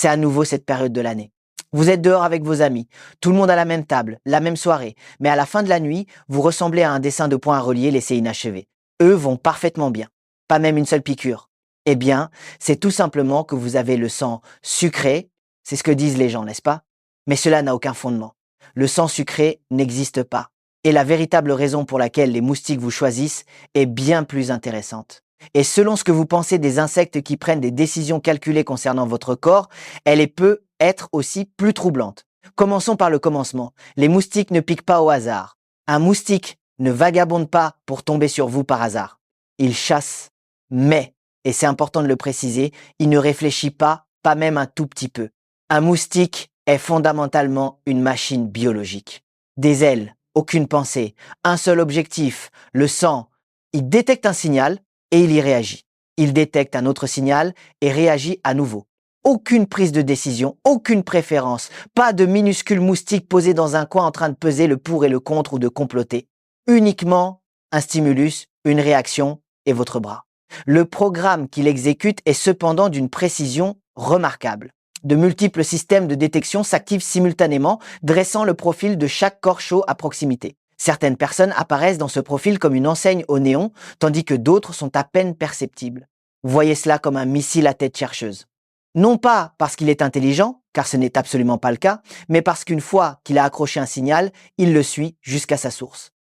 c'est à nouveau cette période de l'année. Vous êtes dehors avec vos amis, tout le monde à la même table, la même soirée, mais à la fin de la nuit, vous ressemblez à un dessin de points à relier laissé inachevé. Eux vont parfaitement bien, pas même une seule piqûre. Eh bien, c'est tout simplement que vous avez le sang sucré, c'est ce que disent les gens, n'est-ce pas? Mais cela n'a aucun fondement. Le sang sucré n'existe pas. Et la véritable raison pour laquelle les moustiques vous choisissent est bien plus intéressante. Et selon ce que vous pensez des insectes qui prennent des décisions calculées concernant votre corps, peut être aussi plus troublante. Commençons par le commencement. Les moustiques ne piquent pas au hasard. Un moustique ne vagabonde pas pour tomber sur vous par hasard. Il chasse, mais, et c'est important de le préciser, il ne réfléchit pas, pas même un tout petit peu. Un moustique est fondamentalement une machine biologique. Des ailes, aucune pensée, un seul objectif, le sang. Il détecte un signal et il y réagit. Il détecte un autre signal et réagit à nouveau. Aucune prise de décision, aucune préférence, pas de minuscule moustique posé dans un coin en train de peser le pour et le contre ou de comploter. Uniquement un stimulus, une réaction et votre bras. Le programme qu'il exécute est cependant d'une précision remarquable. De multiples systèmes de détection s'activent simultanément, dressant le profil de chaque corps chaud à proximité. Certaines personnes apparaissent dans ce profil comme une enseigne au néon, tandis que d'autres sont à peine perceptibles. Voyez cela comme un missile à tête chercheuse. Non pas parce qu'il est intelligent, car ce n'est absolument pas le cas, mais parce qu'une fois qu'il a accroché un signal, il le suit jusqu'à sa source.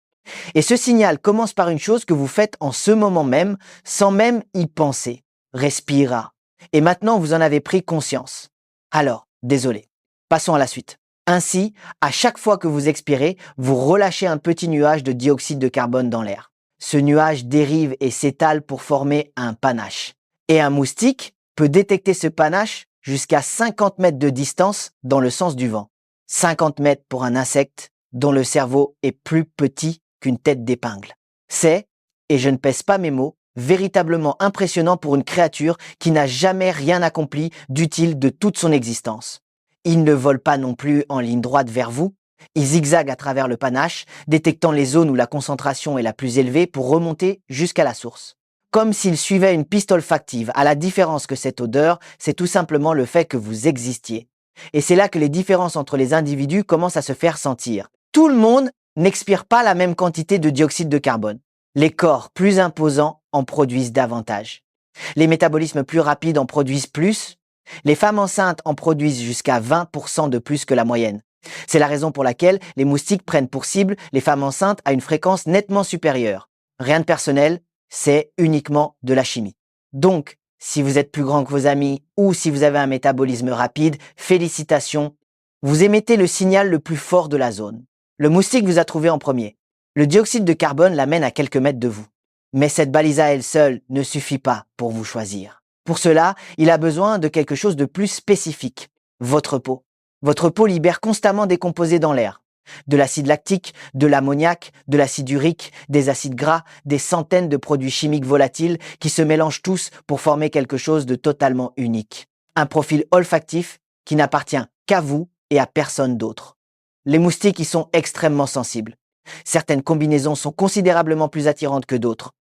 Et ce signal commence par une chose que vous faites en ce moment même, sans même y penser. Respira. Et maintenant, vous en avez pris conscience. Alors, désolé. Passons à la suite. Ainsi, à chaque fois que vous expirez, vous relâchez un petit nuage de dioxyde de carbone dans l'air. Ce nuage dérive et s'étale pour former un panache. Et un moustique peut détecter ce panache jusqu'à 50 mètres de distance dans le sens du vent. 50 mètres pour un insecte dont le cerveau est plus petit qu'une tête d'épingle. C'est, et je ne pèse pas mes mots, véritablement impressionnant pour une créature qui n'a jamais rien accompli d'utile de toute son existence. Ils ne volent pas non plus en ligne droite vers vous, ils zigzaguent à travers le panache, détectant les zones où la concentration est la plus élevée pour remonter jusqu'à la source. Comme s'ils suivaient une piste olfactive, à la différence que cette odeur, c'est tout simplement le fait que vous existiez. Et c'est là que les différences entre les individus commencent à se faire sentir. Tout le monde n'expire pas la même quantité de dioxyde de carbone. Les corps plus imposants en produisent davantage. Les métabolismes plus rapides en produisent plus. Les femmes enceintes en produisent jusqu'à 20% de plus que la moyenne. C'est la raison pour laquelle les moustiques prennent pour cible les femmes enceintes à une fréquence nettement supérieure. Rien de personnel, c'est uniquement de la chimie. Donc, si vous êtes plus grand que vos amis ou si vous avez un métabolisme rapide, félicitations, vous émettez le signal le plus fort de la zone. Le moustique vous a trouvé en premier. Le dioxyde de carbone l'amène à quelques mètres de vous. Mais cette balise à elle seule ne suffit pas pour vous choisir. Pour cela, il a besoin de quelque chose de plus spécifique, votre peau. Votre peau libère constamment des composés dans l'air. De l'acide lactique, de l'ammoniac, de l'acide urique, des acides gras, des centaines de produits chimiques volatiles qui se mélangent tous pour former quelque chose de totalement unique. Un profil olfactif qui n'appartient qu'à vous et à personne d'autre. Les moustiques y sont extrêmement sensibles. Certaines combinaisons sont considérablement plus attirantes que d'autres.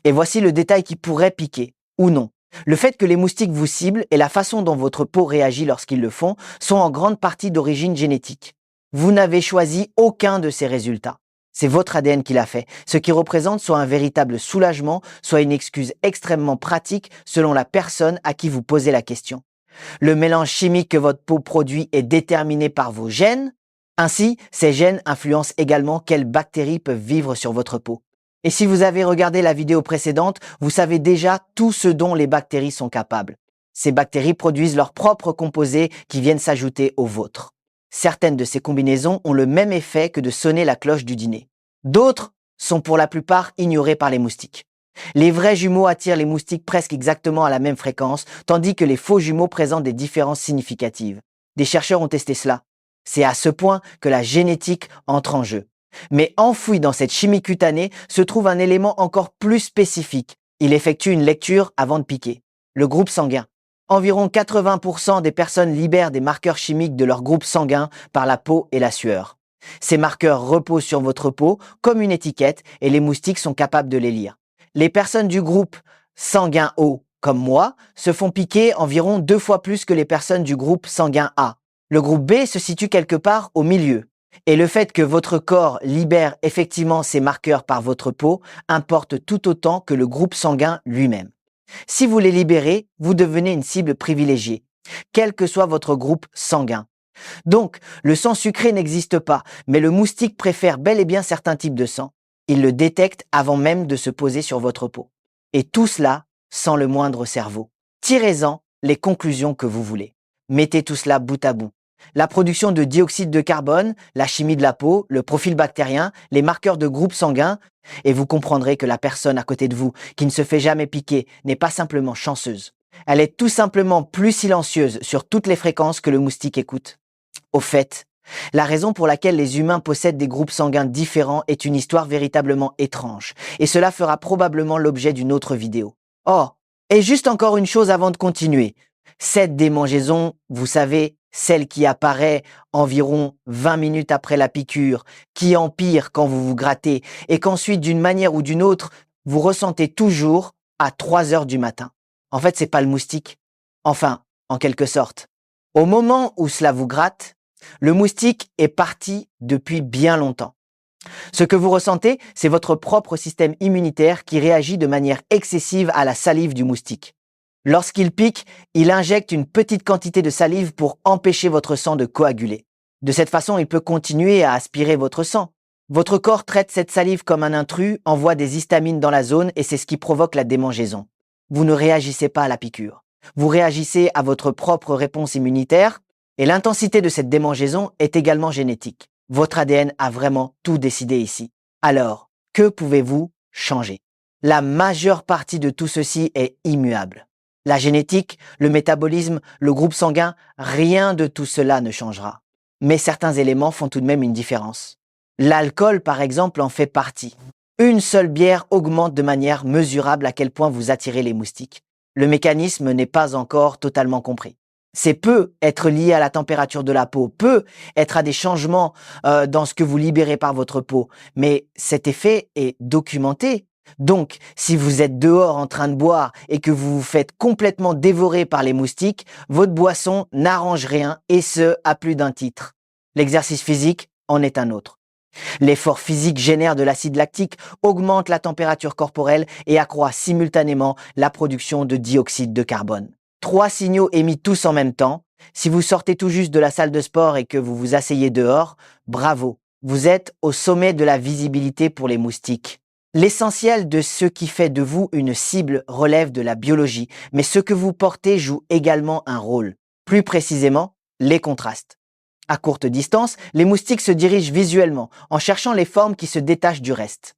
Et voici le détail qui pourrait piquer, ou non. Le fait que les moustiques vous ciblent et la façon dont votre peau réagit lorsqu'ils le font sont en grande partie d'origine génétique. Vous n'avez choisi aucun de ces résultats. C'est votre ADN qui l'a fait, ce qui représente soit un véritable soulagement, soit une excuse extrêmement pratique selon la personne à qui vous posez la question. Le mélange chimique que votre peau produit est déterminé par vos gènes. Ainsi, ces gènes influencent également quelles bactéries peuvent vivre sur votre peau. Et si vous avez regardé la vidéo précédente, vous savez déjà tout ce dont les bactéries sont capables. Ces bactéries produisent leurs propres composés qui viennent s'ajouter aux vôtres. Certaines de ces combinaisons ont le même effet que de sonner la cloche du dîner. D'autres sont pour la plupart ignorées par les moustiques. Les vrais jumeaux attirent les moustiques presque exactement à la même fréquence, tandis que les faux jumeaux présentent des différences significatives. Des chercheurs ont testé cela. C'est à ce point que la génétique entre en jeu. Mais enfoui dans cette chimie cutanée se trouve un élément encore plus spécifique. Il effectue une lecture avant de piquer. Le groupe sanguin. Environ 80% des personnes libèrent des marqueurs chimiques de leur groupe sanguin par la peau et la sueur. Ces marqueurs reposent sur votre peau comme une étiquette et les moustiques sont capables de les lire. Les personnes du groupe sanguin O comme moi, se font piquer environ 2 fois plus que les personnes du groupe sanguin A. Le groupe B se situe quelque part au milieu. Et le fait que votre corps libère effectivement ces marqueurs par votre peau importe tout autant que le groupe sanguin lui-même. Si vous les libérez, vous devenez une cible privilégiée, quel que soit votre groupe sanguin. Donc, le sang sucré n'existe pas, mais le moustique préfère bel et bien certains types de sang. Il le détecte avant même de se poser sur votre peau. Et tout cela sans le moindre cerveau. Tirez-en les conclusions que vous voulez. Mettez tout cela bout à bout. La production de dioxyde de carbone, la chimie de la peau, le profil bactérien, les marqueurs de groupe sanguin, et vous comprendrez que la personne à côté de vous, qui ne se fait jamais piquer, n'est pas simplement chanceuse. Elle est tout simplement plus silencieuse sur toutes les fréquences que le moustique écoute. Au fait, la raison pour laquelle les humains possèdent des groupes sanguins différents est une histoire véritablement étrange, et cela fera probablement l'objet d'une autre vidéo. Oh, et juste encore une chose avant de continuer. Cette démangeaison, vous savez, celle qui apparaît environ 20 minutes après la piqûre, qui empire quand vous vous grattez, et qu'ensuite, d'une manière ou d'une autre, vous ressentez toujours à 3 heures du matin. En fait, c'est pas le moustique. Enfin, en quelque sorte. Au moment où cela vous gratte, le moustique est parti depuis bien longtemps. Ce que vous ressentez, c'est votre propre système immunitaire qui réagit de manière excessive à la salive du moustique. Lorsqu'il pique, il injecte une petite quantité de salive pour empêcher votre sang de coaguler. De cette façon, il peut continuer à aspirer votre sang. Votre corps traite cette salive comme un intrus, envoie des histamines dans la zone et c'est ce qui provoque la démangeaison. Vous ne réagissez pas à la piqûre. Vous réagissez à votre propre réponse immunitaire et l'intensité de cette démangeaison est également génétique. Votre ADN a vraiment tout décidé ici. Alors, que pouvez-vous changer? La majeure partie de tout ceci est immuable. La génétique, le métabolisme, le groupe sanguin, rien de tout cela ne changera. Mais certains éléments font tout de même une différence. L'alcool, par exemple, en fait partie. Une seule bière augmente de manière mesurable à quel point vous attirez les moustiques. Le mécanisme n'est pas encore totalement compris. C'est peut être lié à la température de la peau, peut être à des changements dans ce que vous libérez par votre peau, mais cet effet est documenté. Donc, si vous êtes dehors en train de boire et que vous vous faites complètement dévorer par les moustiques, votre boisson n'arrange rien et ce, à plus d'un titre. L'exercice physique en est un autre. L'effort physique génère de l'acide lactique, augmente la température corporelle et accroît simultanément la production de dioxyde de carbone. 3 signaux émis tous en même temps. Si vous sortez tout juste de la salle de sport et que vous vous asseyez dehors, bravo, vous êtes au sommet de la visibilité pour les moustiques. L'essentiel de ce qui fait de vous une cible relève de la biologie, mais ce que vous portez joue également un rôle. Plus précisément, les contrastes. À courte distance, les moustiques se dirigent visuellement, en cherchant les formes qui se détachent du reste.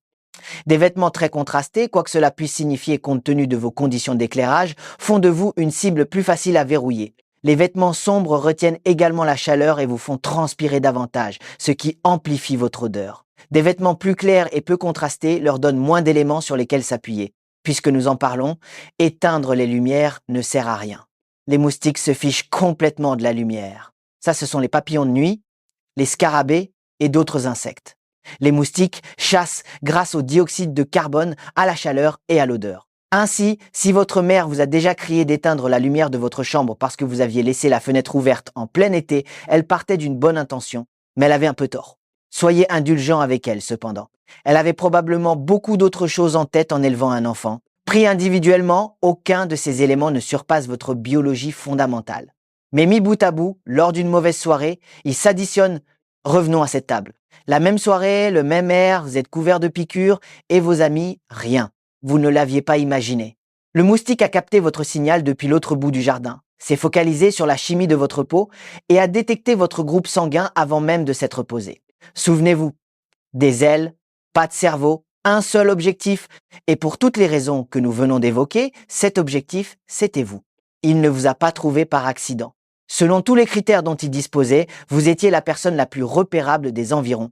Des vêtements très contrastés, quoi que cela puisse signifier compte tenu de vos conditions d'éclairage, font de vous une cible plus facile à verrouiller. Les vêtements sombres retiennent également la chaleur et vous font transpirer davantage, ce qui amplifie votre odeur. Des vêtements plus clairs et peu contrastés leur donnent moins d'éléments sur lesquels s'appuyer. Puisque nous en parlons, éteindre les lumières ne sert à rien. Les moustiques se fichent complètement de la lumière. Ça, ce sont les papillons de nuit, les scarabées et d'autres insectes. Les moustiques chassent grâce au dioxyde de carbone, à la chaleur et à l'odeur. Ainsi, si votre mère vous a déjà crié d'éteindre la lumière de votre chambre parce que vous aviez laissé la fenêtre ouverte en plein été, elle partait d'une bonne intention, mais elle avait un peu tort. Soyez indulgent avec elle, cependant. Elle avait probablement beaucoup d'autres choses en tête en élevant un enfant. Pris individuellement, aucun de ces éléments ne surpasse votre biologie fondamentale. Mais mis bout à bout, lors d'une mauvaise soirée, ils s'additionnent. Revenons à cette table. La même soirée, le même air, vous êtes couvert de piqûres et vos amis, rien. Vous ne l'aviez pas imaginé. Le moustique a capté votre signal depuis l'autre bout du jardin, s'est focalisé sur la chimie de votre peau et a détecté votre groupe sanguin avant même de s'être posé. Souvenez-vous, des ailes, pas de cerveau, un seul objectif. Et pour toutes les raisons que nous venons d'évoquer, cet objectif, c'était vous. Il ne vous a pas trouvé par accident. Selon tous les critères dont il disposait, vous étiez la personne la plus repérable des environs.